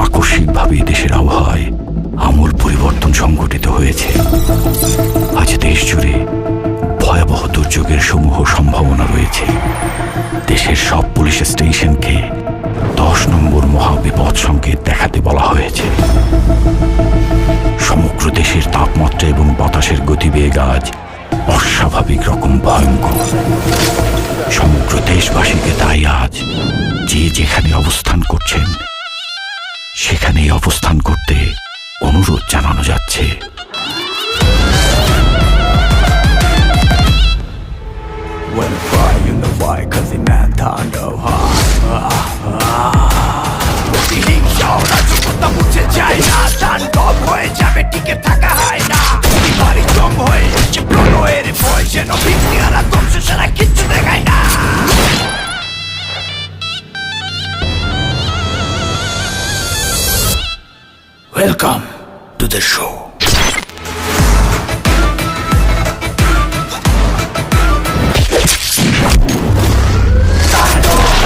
আকস্মিকভাবে দেশের আবহাওয়ায় আমূল পরিবর্তন সংঘটিত হয়েছে। আজ দেশ জুড়ে ভয়াবহ দুর্যোগের সমূহ সম্ভাবনা রয়েছে। দেশের সব পুলিশ স্টেশনকে 10 নম্বর মহাবিপদ সংকেত দেখাতে বলা হয়েছে। সমগ্র দেশের তাপমাত্রা এবং বাতাসের গতিবেগ আজ অস্বাভাবিক রকম ভয়ঙ্কর। সমগ্র দেশবাসীকে তাই আজ যে যেখানে অবস্থান করছেন সেখানেই অবস্থান করতে অনুরোধ জানানো যাচ্ছে। মুছে যায় না, তাণ্ডব হয়ে যাবে, টিকে থাকা হয় না। বাড়ি জম হয়ে এসে প্রলয়ের ভয়, যেন বিজ্ঞানা ধ্বংস ছাড়া কিচ্ছু দেখায় না। Welcome to the show.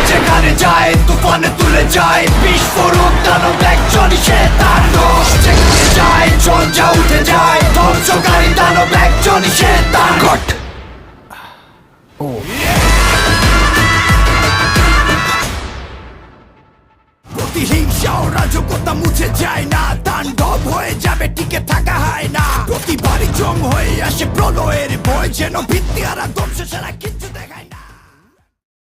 যেখানে যায় তুফানে তুলে যায়, বিস্ফোরক দানব একজনই সে তাণ্ডব। যেখানে যায় ঝঞ্ঝা উঠে যায়, ধ্বংসকারী দানব একজনই সে তাণ্ডব। প্রতিহিংসা ও রাজকতা মুছে যায় না, তাণ্ডব হয়ে যাবে, টিকে থাকা হয় না। প্রতিবারই জম হয়ে আসে প্রলয়ের ভয়, যেন ভিত্তি হারা ধ্বংস ছাড়া কিছু